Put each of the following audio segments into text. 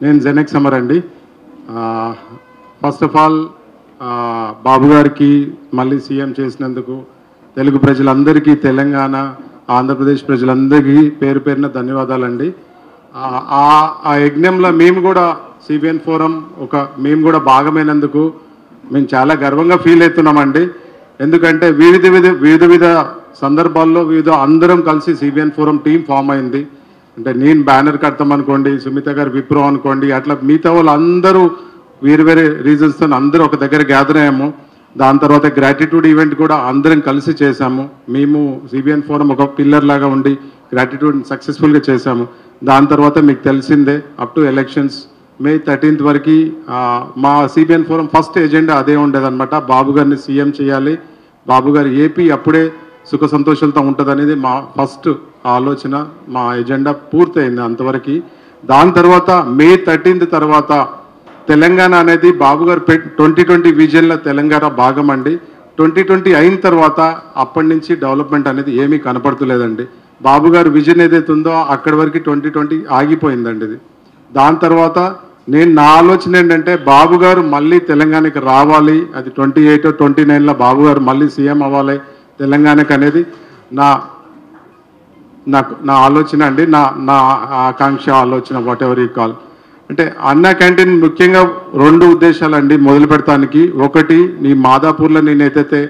నేను జెనెక్ సమర్ అండి. First of all బాబు గారికి మళ్ళీ సీఎం చేసినందుకు తెలుగు ప్రజలందరికీ, తెలంగాణ ఆంధ్రప్రదేశ్ ప్రజలందరికీ పేరు పేరున ధన్యవాదాలండి. ఆ యజ్ఞంలో మేము కూడా సిబిఎన్ ఫోరం మేము కూడా భాగమైనందుకు మేము చాలా గర్వంగా ఫీల్ అవుతున్నామండి. ఎందుకంటే వివిధ సందర్భాల్లో అందరం కలిసి సిబిఎన్ ఫోరం టీం ఫామ్ అయింది. అంటే నేను బ్యానర్ కడతాం అనుకోండి, సుమిత గారు విప్రో అనుకోండి, అట్లా మిగతా వాళ్ళు అందరూ వేరే రీజన్స్తో అందరూ ఒక దగ్గర గ్యాదర్ అయ్యాము. దాని తర్వాత గ్రాటిట్యూడ్ ఈవెంట్ కూడా అందరం కలిసి చేశాము. మేము సిబిఎన్ ఫోరం ఒక పిల్లర్ లాగా ఉండి గ్రాటిట్యూడ్ సక్సెస్ఫుల్గా చేశాము. దాని తర్వాత మీకు తెలిసిందే up to elections May 13th వరకు మా సిబిఎన్ ఫోరం ఫస్ట్ ఎజెండా అదే ఉండేదన్నమాట. బాబు గారిని సీఎం చేయాలి, బాబు గారు ఏపీ అప్పుడే సుఖ సంతోషాలతో ఉంటుంది అనేది మా ఫస్ట్ ఆలోచన, మా ఎజెండా పూర్తయింది అంతవరకు. దాని తర్వాత May 13th తర్వాత తెలంగాణ అనేది బాబు గారు 2020 విజన్లో తెలంగాణ భాగం అండి. 2020 అయిన తర్వాత అప్పటి నుంచి డెవలప్మెంట్ అనేది ఏమీ కనపడుతులేదండి. బాబు గారు విజన్ ఏదైతే ఉందో అక్కడి వరకు 2020 ఆగిపోయిందండి ఇది. దాని తర్వాత నా ఆలోచన ఏంటంటే బాబు గారు మళ్ళీ తెలంగాణకి రావాలి, అది 28 or 29లో బాబు గారు మళ్ళీ సీఎం అవ్వాలి తెలంగాణకి అనేది నా ఆలోచన అండి, నా ఆకాంక్ష, ఆలోచన, వాట్ ఎవర్ యూ కాల్. అంటే అన్న క్యాంటీన్ ముఖ్యంగా 2 ఉద్దేశాలండి మొదలు పెడతానికి. ఒకటి, నీ మాదాపూర్లో నేను ఏదైతే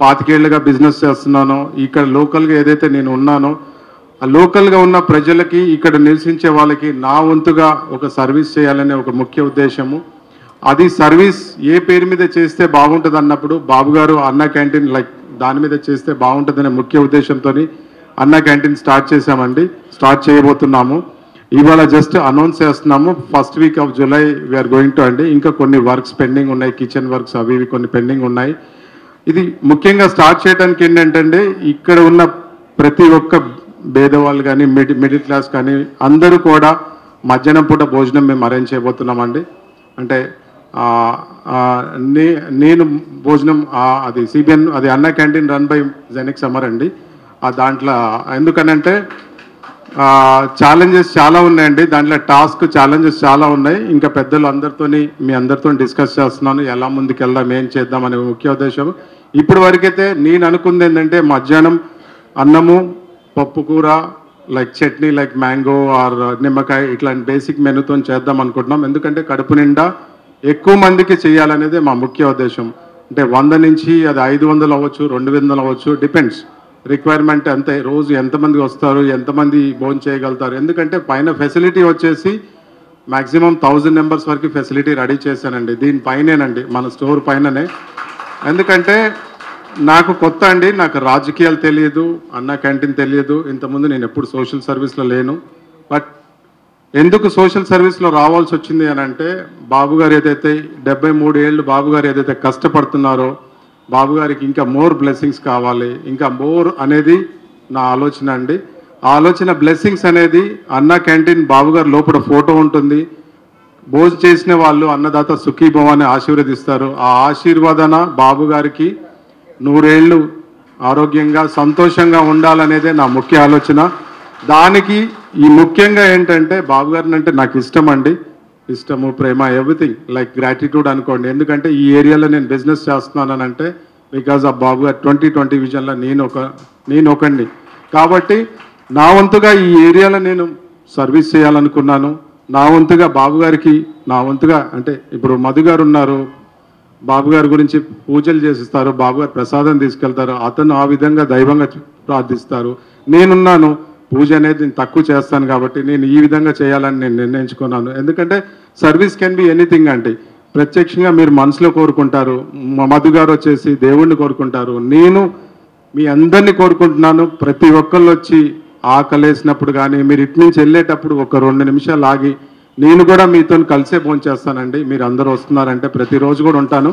25 ఏళ్ళుగా బిజినెస్ చేస్తున్నానో, ఇక్కడ లోకల్గా ఏదైతే నేను ఉన్నానో ఆ లోకల్గా ఉన్న ప్రజలకి, ఇక్కడ నివసించే వాళ్ళకి నా వంతుగా ఒక సర్వీస్ చేయాలనే ఒక ముఖ్య ఉద్దేశము. అది సర్వీస్ ఏ పేరు మీద చేస్తే బాగుంటుంది అన్నప్పుడు బాబు గారు అన్న క్యాంటీన్ దాని మీద చేస్తే బాగుంటుందనే ముఖ్య ఉద్దేశంతో అన్న క్యాంటీన్ స్టార్ట్ చేశామండి, స్టార్ట్ చేయబోతున్నాము. ఇవాళ జస్ట్ అనౌన్స్ చేస్తున్నాము. First week of July we're going to అండి. ఇంకా కొన్ని వర్క్స్ పెండింగ్ ఉన్నాయి, కిచెన్ వర్క్స్ అవి ఇవి కొన్ని పెండింగ్ ఉన్నాయి. ఇది ముఖ్యంగా స్టార్ట్ చేయడానికి ఏంటంటే ఇక్కడ ఉన్న ప్రతి ఒక్క పేదవాళ్ళు కానీ మిడిల్ క్లాస్ కానీ అందరూ కూడా మధ్యాహ్నం పూట భోజనం మేము అరేంజ్ చేయబోతున్నామండి. అంటే నేను భోజనం అది సిబిఎన్ అది అన్న క్యాంటీన్ రన్ బై జెనెక్ సమర్ అండి. దాంట్లో ఎందుకనంటే ఛాలెంజెస్ చాలా ఉన్నాయండి, దాంట్లో ఛాలెంజెస్ చాలా ఉన్నాయి. ఇంకా పెద్దలు మీ అందరితో డిస్కస్ చేస్తున్నాను ఎలా ముందుకు వెళ్దాం, ఏం చేద్దాం అనే ముఖ్య ఉద్దేశం. ఇప్పటి వరకైతే నేను అనుకుంది ఏంటంటే మధ్యాహ్నం అన్నము, పప్పు కూర, చట్నీ, మ్యాంగో ఆర్ నిమ్మకాయ, ఇట్లాంటి బేసిక్ మెనూతో చేద్దాం అనుకుంటున్నాం. ఎందుకంటే కడుపు నిండా ఎక్కువ మందికి చేయాలనేది మా ముఖ్య ఉద్దేశం. అంటే 100 నుంచి అది 500 అవ్వచ్చు, 200 అవ్వచ్చు, డిపెండ్స్ రిక్వైర్మెంట్ అంతే. రోజు ఎంతమంది వస్తారు, ఎంతమంది భోజనం చేయగలుగుతారు. ఎందుకంటే పైన ఫెసిలిటీ వచ్చేసి మ్యాక్సిమం 1000 మెంబర్స్ వరకు ఫెసిలిటీ రెడీ చేశానండి. దీనిపైనేనండి, మన స్టోర్ పైననే. ఎందుకంటే నాకు కొత్త అండి, నాకు రాజకీయాలు తెలియదు, అన్న క్యాంటీన్ తెలియదు. ఇంతకుముందు నేను ఎప్పుడు సోషల్ సర్వీస్లో లేను. బట్ ఎందుకు సోషల్ సర్వీస్లో రావాల్సి వచ్చింది అని అంటే బాబు గారు ఏదైతే 73 ఏళ్ళు బాబు గారు ఏదైతే కష్టపడుతున్నారో బాబు గారికి ఇంకా మోర్ బ్లెస్సింగ్స్ కావాలి, ఇంకా మోర్ అనేది నా ఆలోచన అండి. ఆ ఆలోచన బ్లెస్సింగ్స్ అనేది అన్న క్యాంటీన్ బాబు గారు లోపల ఫోటో ఉంటుంది. భోజనం చేసిన వాళ్ళు అన్నదాత సుఖీభవ అని ఆశీర్వదిస్తారు. ఆ ఆశీర్వాదన బాబు గారికి 100 ఏళ్ళు ఆరోగ్యంగా సంతోషంగా ఉండాలనేదే నా ముఖ్య ఆలోచన. దానికి ఈ ముఖ్యంగా ఏంటంటే బాబు గారిని అంటే నాకు ఇష్టం అండి, ఇష్టము, ప్రేమ, ఎవ్రీథింగ్ గ్రాటిట్యూడ్ అనుకోండి. ఎందుకంటే ఈ ఏరియాలో నేను బిజినెస్ చేస్తున్నానంటే బికాజ్ ఆఫ్ బాబు గారు 2020 విజన్లో నేను ఒకడిని కాబట్టి నా వంతుగా ఈ ఏరియాలో నేను సర్వీస్ చేయాలనుకున్నాను. నా వంతుగా బాబు గారికి అంటే ఇప్పుడు మధు గారు ఉన్నారు, బాబు గారి గురించి పూజలు చేసిస్తారు, బాబు గారు ప్రసాదం తీసుకెళ్తారు, అతను ఆ విధంగా దైవంగా ప్రార్థిస్తారు. నేనున్నాను, పూజ అనేది నేను తక్కువ చేస్తాను కాబట్టి నేను ఈ విధంగా చేయాలని నేను నిర్ణయించుకున్నాను. ఎందుకంటే సర్వీస్ కెన్ బి ఎనీథింగ్ అంటే ప్రత్యక్షంగా మీరు మనసులో కోరుకుంటారు, మధు గారు వచ్చేసి దేవుణ్ణి కోరుకుంటారు, నేను మీ అందరినీ కోరుకుంటున్నాను. ప్రతి ఒక్కళ్ళు వచ్చి ఆకలేసినప్పుడు కానీ మీరు ఇటు నుంచి వెళ్ళేటప్పుడు ఒక 2 నిమిషాలు ఆగి నేను కూడా మీతో కలిసే ఫోన్ చేస్తానండి. మీరు అందరూ వస్తున్నారంటే ప్రతిరోజు కూడా ఉంటాను.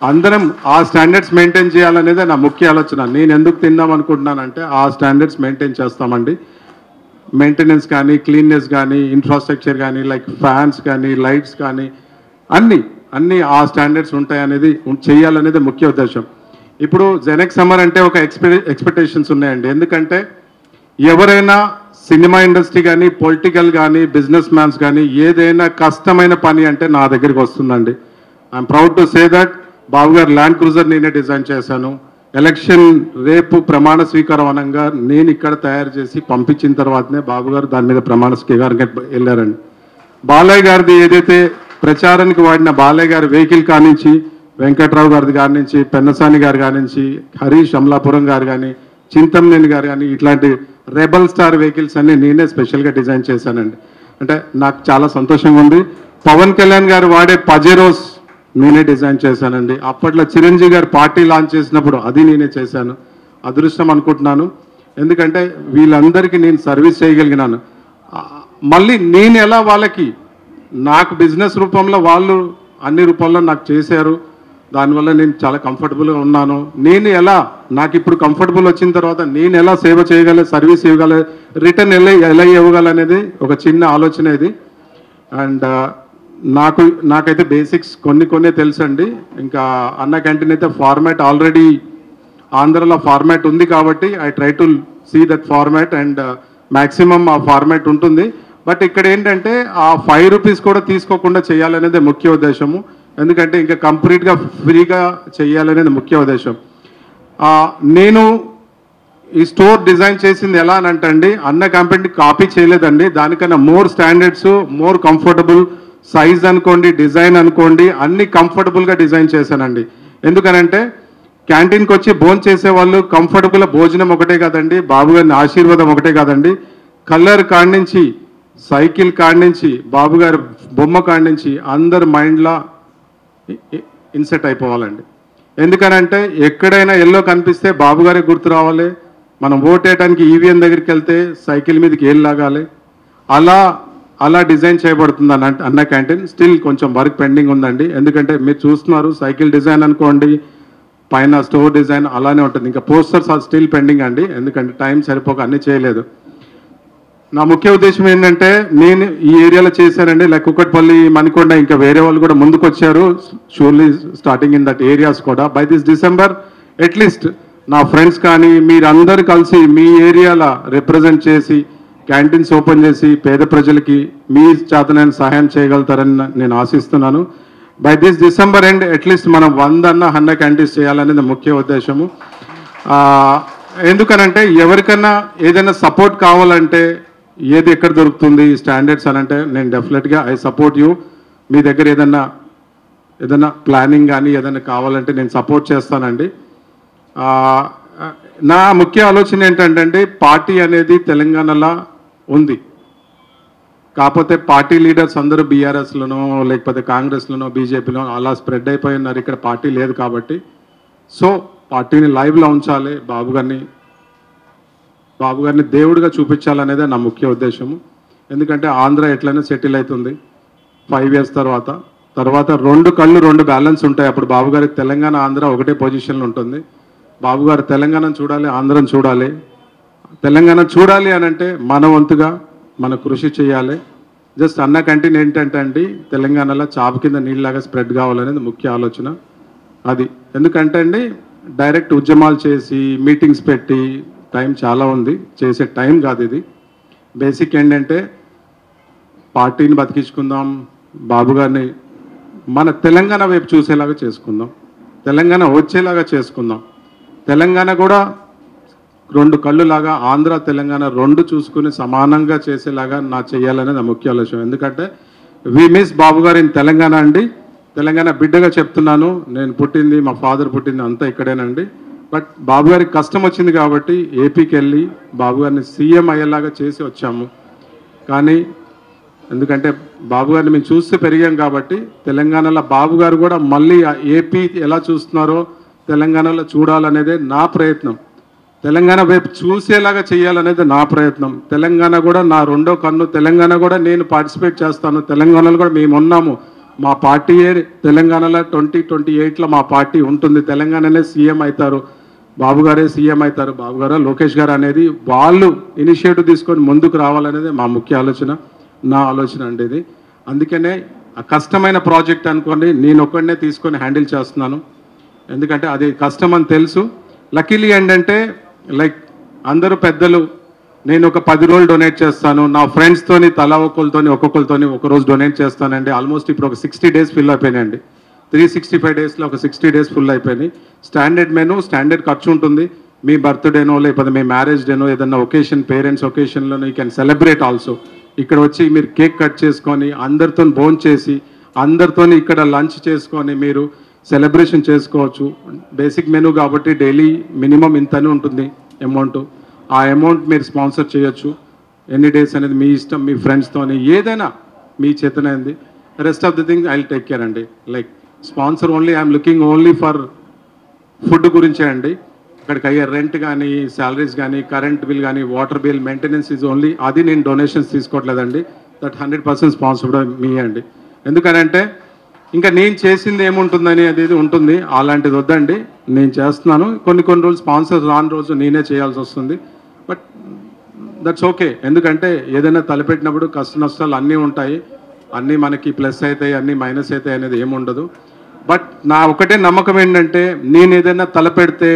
అందరం ఆ స్టాండర్డ్స్ మెయింటైన్ చేయాలనేదే నా ముఖ్య ఆలోచన. నేను ఎందుకు తిందాం అనుకుంటున్నానంటే ఆ స్టాండర్డ్స్ మెయింటైన్ చేస్తామండి. మెయింటెనెన్స్ కానీ, క్లీన్నెస్ కానీ, ఇన్ఫ్రాస్ట్రక్చర్ కానీ, ఫ్యాన్స్ కానీ, లైట్స్ కానీ అన్నీ ఆ స్టాండర్డ్స్ ఉంటాయనేది చేయాలనేది ముఖ్య ఉద్దేశం. ఇప్పుడు జెనెక్ సమర్ అంటే ఒక ఎక్స్పెక్టేషన్స్ ఉన్నాయండి. ఎందుకంటే ఎవరైనా సినిమా ఇండస్ట్రీ కానీ, పొలిటికల్ కానీ, బిజినెస్ మ్యాన్స్ కానీ ఏదైనా కష్టమైన పని అంటే నా దగ్గరికి వస్తుందండి. I'm proud to say that Babu garu land cruiser నేనే డిజైన్ చేశాను. ఎలక్షన్ రేపు ప్రమాణ స్వీకారం అనగా నేను ఇక్కడ తయారు చేసి పంపించిన తర్వాతనే బాబు గారు దాని మీద ప్రమాణ స్వీకారానికి వెళ్ళారండి. బాలయ్య గారిది ఏదైతే ప్రచారానికి వాడిన బాలయ్య గారి వెహికల్ కానించి, వెంకట్రావు గారిది కానించి, పెన్నసాని గారు కానించి, హరీష్ అమలాపురం గారు కానీ, చింతమనేని గారు కానీ, ఇట్లాంటి రెబల్ స్టార్ వెహికల్స్ అన్ని నేనే స్పెషల్గా డిజైన్ చేశానండి. అంటే నాకు చాలా సంతోషంగా ఉంది. పవన్ కళ్యాణ్ గారు వాడే పజెరోస్ నేనే డిజైన్ చేశానండి. అప్పట్లో చిరంజీవి గారు పార్టీ లాంచ్ చేసినప్పుడు అది నేనే చేశాను. అదృష్టం అనుకుంటున్నాను, ఎందుకంటే వీళ్ళందరికీ నేను సర్వీస్ చేయగలిగినాను. మళ్ళీ నేను ఎలా వాళ్ళకి నాకు బిజినెస్ రూపంలో వాళ్ళు అన్ని రూపంలో నాకు చేశారు. దానివల్ల నేను చాలా కంఫర్టబుల్గా ఉన్నాను. నేను ఎలా నాకు ఇప్పుడు కంఫర్టబుల్ వచ్చిన తర్వాత నేను ఎలా సేవ చేయగల, సర్వీస్ ఇవ్వగల, రిటర్న్ ఎలా ఇవ్వగలనేది ఒక చిన్న ఆలోచన ఇది. అండ్ నాకైతే బేసిక్స్ కొన్ని తెలుసండి. ఇంకా అన్న క్యాంటీన్ అయితే ఫార్మాట్ ఆల్రెడీ ఆంధ్రలో ఫార్మాట్ ఉంది కాబట్టి I try to see that format and maximum ఆ ఫార్మాట్ ఉంటుంది. బట్ ఇక్కడ ఏంటంటే ఆ 5 రూపీస్ కూడా తీసుకోకుండా చేయాలనేది ముఖ్య ఉద్దేశము. ఎందుకంటే ఇంకా కంప్లీట్గా ఫ్రీగా చేయాలనేది ముఖ్య ఉద్దేశం. నేను ఈ స్టోర్ డిజైన్ చేసింది ఎలా అని అంటే అన్న కంపెనీ కాపీ చేయలేదండి. దానికన్నా more standards, more comfortable size అనుకోండి, డిజైన్ అనుకోండి, అన్ని కంఫర్టబుల్గా డిజైన్ చేశానండి. ఎందుకనంటే క్యాంటీన్కి వచ్చి భోజనం చేసేవాళ్ళు కంఫర్టబుల్ భోజనం ఒకటే కాదండి, బాబు గారిని ఆశీర్వాదం ఒకటే కాదండి, కలర్ కాడ్నుంచి, సైకిల్ కాడ్నుంచి, బాబు గారి బొమ్మ కాడ్నుంచి అందరు మైండ్లో ఇన్సెట్ అయిపోవాలండి. ఎందుకనంటే ఎక్కడైనా ఎల్లో కనిపిస్తే బాబు గారికి గుర్తు రావాలి. మనం ఓటేయడానికి ఈవీఎం దగ్గరికి వెళ్తే సైకిల్ మీదకి ఏళ్ళు లాగాలి. అలా డిజైన్ చేయబడుతుంది అన్న క్యాంటీన్. స్టిల్ కొంచెం వర్క్ పెండింగ్ ఉందండి. ఎందుకంటే మీరు చూస్తున్నారు సైకిల్ డిజైన్ అనుకోండి, పైన స్టోర్ డిజైన్ అలానే ఉంటుంది. ఇంకా పోస్టర్స్ స్టిల్ పెండింగ్ అండి, ఎందుకంటే టైం సరిపోక అన్నీ చేయలేదు. నా ముఖ్య ఉద్దేశం ఏంటంటే నేను ఈ ఏరియాలో చేశానండి, లైక్ కుక్కట్పల్లి, మణికొండ, ఇంకా వేరే వాళ్ళు కూడా ముందుకు వచ్చారు. Surely starting in that areas కూడా. బై దిస్ డిసెంబర్ అట్లీస్ట్ నా ఫ్రెండ్స్ కానీ మీరందరూ కలిసి మీ ఏరియాలో రిప్రజెంట్ చేసి క్యాంటీన్స్ ఓపెన్ చేసి పేద ప్రజలకి మీ చేతనైన సహాయం చేయగలుగుతారని నేను ఆశిస్తున్నాను. By this December end at least మనం 100 క్యాంటీన్స్ చేయాలనేది ముఖ్య ఉద్దేశము. ఎందుకనంటే ఎవరికన్నా ఏదైనా సపోర్ట్ కావాలంటే ఏది ఎక్కడ దొరుకుతుంది స్టాండర్డ్స్ అని అంటే నేను డెఫినెట్గా ఐ సపోర్ట్ యూ. మీ దగ్గర ఏదైనా ప్లానింగ్ కానీ ఏదైనా కావాలంటే నేను సపోర్ట్ చేస్తానండి. నా ముఖ్య ఆలోచన ఏంటంటే పార్టీ అనేది తెలంగాణలో ఉంది, కాకపోతే పార్టీ లీడర్స్ అందరూ బీఆర్ఎస్లోనో లేకపోతే కాంగ్రెస్లోనో బీజేపీలో అలా స్ప్రెడ్ అయిపోయి ఉన్నారు. ఇక్కడ పార్టీ లేదు కాబట్టి సో పార్టీని లైవ్లో ఉంచాలి, బాబు గారిని దేవుడిగా చూపించాలనేదే నా ముఖ్య ఉద్దేశము. ఎందుకంటే ఆంధ్ర ఎట్లయినా సెటిల్ అవుతుంది 5 years తర్వాత 2 కళ్ళు 2 బ్యాలెన్స్ ఉంటాయి. అప్పుడు బాబు గారి తెలంగాణ ఆంధ్ర ఒకటే పొజిషన్లో ఉంటుంది. బాబు గారు తెలంగాణను చూడాలి, ఆంధ్రను చూడాలి. తెలంగాణ చూడాలి అని అంటే మన వంతుగా మన కృషి చేయాలి. జస్ట్ అన్న క్యాంటీన్ ఏంటంటే అండి తెలంగాణలో చాప కింద నీళ్ళలాగా స్ప్రెడ్ కావాలనేది ముఖ్య ఆలోచన అది. ఎందుకంటే అండి డైరెక్ట్ ఉద్యమాలు చేసి మీటింగ్స్ పెట్టి టైం చాలా ఉంది, చేసే టైం కాదు ఇది. బేసిక్ ఏంటంటే పార్టీని బతికించుకుందాం, బాబు గారిని మన తెలంగాణ వైపు చూసేలాగా చేసుకుందాం, తెలంగాణ వచ్చేలాగా చేసుకుందాం. తెలంగాణ కూడా 2 కళ్ళులాగా ఆంధ్ర తెలంగాణ 2 చూసుకుని సమానంగా చేసేలాగా చేయాలనేది నా ముఖ్య ఆలోచన. ఎందుకంటే వి మిస్ బాబు గారు ఇన్ తెలంగాణ అండి. తెలంగాణ బిడ్డగా చెప్తున్నాను, నేను పుట్టింది, మా ఫాదర్ పుట్టింది అంతా ఇక్కడేనండి. బట్ బాబు గారికి కష్టం వచ్చింది కాబట్టి ఏపీకి వెళ్ళి బాబు గారిని సీఎం అయ్యేలాగా చేసి వచ్చాము. కానీ ఎందుకంటే బాబు గారిని మేము చూస్తూ పెరిగాం కాబట్టి తెలంగాణలో బాబు గారు కూడా మళ్ళీ ఏపీ ఎలా చూస్తున్నారో తెలంగాణలో చూడాలనేదే నా ప్రయత్నం. తెలంగాణ వైపు చూసేలాగా చేయాలనేది నా ప్రయత్నం. తెలంగాణ కూడా నా 2వ కన్ను, తెలంగాణ కూడా నేను పార్టిసిపేట్ చేస్తాను. తెలంగాణలో కూడా మేము ఉన్నాము, మా పార్టీయే తెలంగాణలో 2028లో మా పార్టీ ఉంటుంది. తెలంగాణనే సీఎం అవుతారు, బాబు గారే సీఎం అవుతారు, బాబు గారు లోకేష్ గారు అనేది వాళ్ళు ఇనిషియేటివ్ తీసుకొని ముందుకు రావాలనేది మా ముఖ్య ఆలోచన, నా ఆలోచన అండి ఇది. అందుకనే ఆ కష్టమైన ప్రాజెక్ట్ అనుకోండి నేను ఒక్కడనే తీసుకొని హ్యాండిల్ చేస్తున్నాను. ఎందుకంటే అది కష్టం అని తెలుసు. లక్కీలీ ఏంటంటే లైక్ అందరూ పెద్దలు నేను ఒక 10 రోజులు డొనేట్ చేస్తాను, నా ఫ్రెండ్స్తోని తలా ఒక్కొక్కరితోని ఒక రోజు డొనేట్ చేస్తానండి. ఆల్మోస్ట్ ఇప్పుడు ఒక 60 డేస్ ఫిల్ అయిపోయినాయండి. 365 డేస్లో ఒక 60 డేస్ ఫుల్ అయిపోయినాయి. స్టాండర్డ్ మెనూ, స్టాండర్డ్ ఖర్చు ఉంటుంది. మీ బర్త్డేనో లేకపోతే మీ మ్యారేజ్ డేనో ఏదన్నా ఒకేషన్, పేరెంట్స్ ఒకేషన్లోనో యూ కెన్ సెలబ్రేట్ ఆల్సో. ఇక్కడ వచ్చి మీరు కేక్ కట్ చేసుకొని అందరితో భోజనం చేసి అందరితో ఇక్కడ లంచ్ చేసుకొని మీరు సెలబ్రేషన్ చేసుకోవచ్చు. బేసిక్ మెనూ కాబట్టి డైలీ మినిమం ఇంతనే ఉంటుంది అమౌంట్. ఆ అమౌంట్ మీరు స్పాన్సర్ చేయొచ్చు. ఎన్ని డేస్ అనేది మీ ఇష్టం, మీ ఫ్రెండ్స్తోని ఏదైనా మీ చేతనైంది. Rest of the thing I will take care అండి. Like sponsor only I'm looking only for food గురించే అండి. ఇక్కడికి అయ్యే రెంట్ కానీ, శాలరీస్ కానీ, కరెంట్ బిల్ కానీ, water bill, maintenance is only. అది నేను డొనేషన్స్ తీసుకోవట్లేదండి. దట్ 100% స్పాన్సర్డ్ మీ అండి. ఎందుకనంటే ఇంకా నేను చేసింది ఏముంటుందని అది ఇది ఉంటుంది, అలాంటిది వద్దండి. నేను చేస్తున్నాను. కొన్ని రోజులు స్పాన్సర్ రాని రోజు నేనే చేయాల్సి వస్తుంది. But that's okay. ఎందుకంటే ఏదైనా తలపెట్టినప్పుడు కష్ట నష్టాలు అన్నీ ఉంటాయి. అన్నీ మనకి ప్లస్ అవుతాయి, అన్నీ మైనస్ అవుతాయి అనేది ఏముండదు. బట్ నా ఒకటే నమ్మకం ఏంటంటే నేను ఏదైనా తలపెడితే,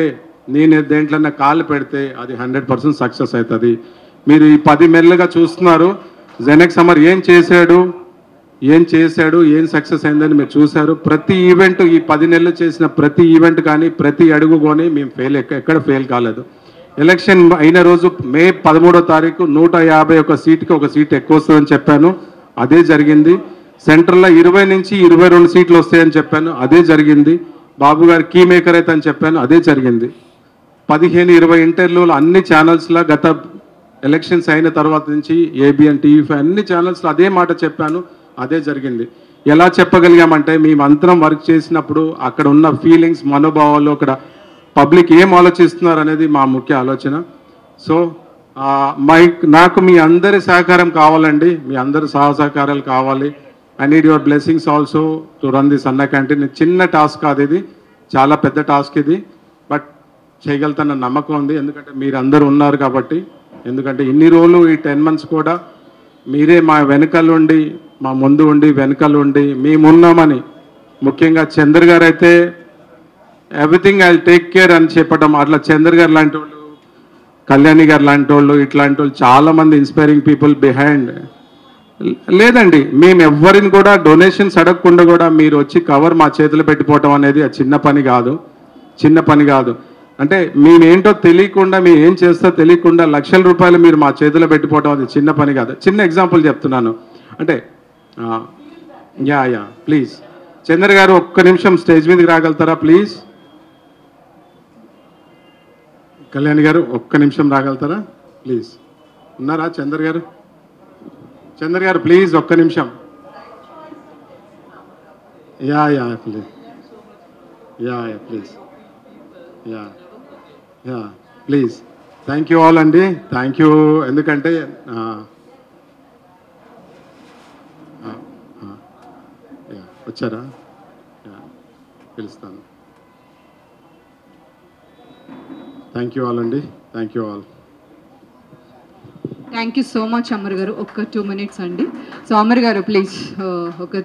నేను దేంట్లన్నా కాలు పెడితే అది 100% సక్సెస్ అవుతుంది. మీరు ఈ 10 నెలలుగా చూస్తున్నారు జెనెక్స్ సమర్ ఏం చేశాడు, ఏం సక్సెస్ అయిందని మీరు చూశారు. ప్రతి ఈవెంట్, ఈ 10 నెలలు చేసిన ప్రతి ఈవెంట్ కానీ, ప్రతి అడుగు కానీ మేము ఎక్కడ ఫెయిల్ కాలేదు. ఎలక్షన్ అయిన రోజు మే 13వ తారీఖు 151 సీటుకి ఒక సీట్ ఎక్కువ వస్తుందని చెప్పాను, అదే జరిగింది. సెంట్రల్లో 20 నుంచి 22 సీట్లు వస్తాయని చెప్పాను, అదే జరిగింది. బాబు గారు కీ మేకర్ అయితే అని చెప్పాను, అదే జరిగింది. 15-20 ఇంటర్వ్యూలు అన్ని ఛానల్స్లో గత ఎలక్షన్స్ అయిన తర్వాత నుంచి ఏబిఎన్, టీవీ5 అన్ని ఛానల్స్లో అదే మాట చెప్పాను, అదే జరిగింది. ఎలా చెప్పగలిగామంటే మేమంతరం వర్క్ చేసినప్పుడు అక్కడ ఉన్న ఫీలింగ్స్, మనోభావాలు, అక్కడ పబ్లిక్ ఏం ఆలోచిస్తున్నారు అనేది మా ముఖ్య ఆలోచన. సో నాకు మీ అందరి సహకారం కావాలండి, మీ అందరి సహకారాలు కావాలి. I need your blessings also to run this అన్న క్యాంటీన్. చిన్న టాస్క్ కాదు ఇది, చాలా పెద్ద టాస్క్ ఇది. బట్ చేయగలుగుతాన్న నమ్మకం ఉంది, ఎందుకంటే మీరు అందరూ ఉన్నారు కాబట్టి. ఎందుకంటే ఇన్ని రోజులు ఈ 10 months కూడా మీరే మా వెనకాలండి, మా ముందు ఉండి వెనకాలండి మేమున్నామని. ముఖ్యంగా చంద్ర గారు అయితే ఎవ్రీథింగ్ ఐ టేక్ కేర్ అని చెప్పడం. అట్లా చంద్ర గారు లాంటి వాళ్ళు, కళ్యాణి గారు లాంటి వాళ్ళు, ఇట్లాంటి వాళ్ళు చాలామంది ఇన్స్పైరింగ్ పీపుల్ బిహైండ్. లేదండి, మేము ఎవరిని కూడా డొనేషన్స్ అడగకుండా కూడా మీరు వచ్చి కవర్ మా చేతులు పెట్టిపోవటం అనేది చిన్న పని కాదు. అంటే మేమేంటో తెలియకుండా, మేము ఏం చేస్తో తెలియకుండా లక్షల రూపాయలు మీరు మా చేతిలో పెట్టిపోవటం అది చిన్న పని కాదు. చిన్న ఎగ్జాంపుల్ చెప్తున్నాను. అంటే ప్లీజ్ చంద్ర గారు ఒక్క నిమిషం స్టేజ్ మీదకి రాగలుగుతారా ప్లీజ్? కళ్యాణ్ గారు ఒక్క నిమిషం రాగలుగుతారా ప్లీజ్? ఉన్నారా చంద్ర గారు? చంద్ర గారు ప్లీజ్ ఒక్క నిమిషం. Please please please. Thank you all అండి, థ్యాంక్ యూ. ఎందుకంటే వచ్చారా? పిలుస్తాను. థ్యాంక్ యూ ఆల్ అండి, thank you all. Thank you so much Amar గారు. ఒక్క 2 minutes అండి. సో అమర్ గారు ప్లీజ్ ఒక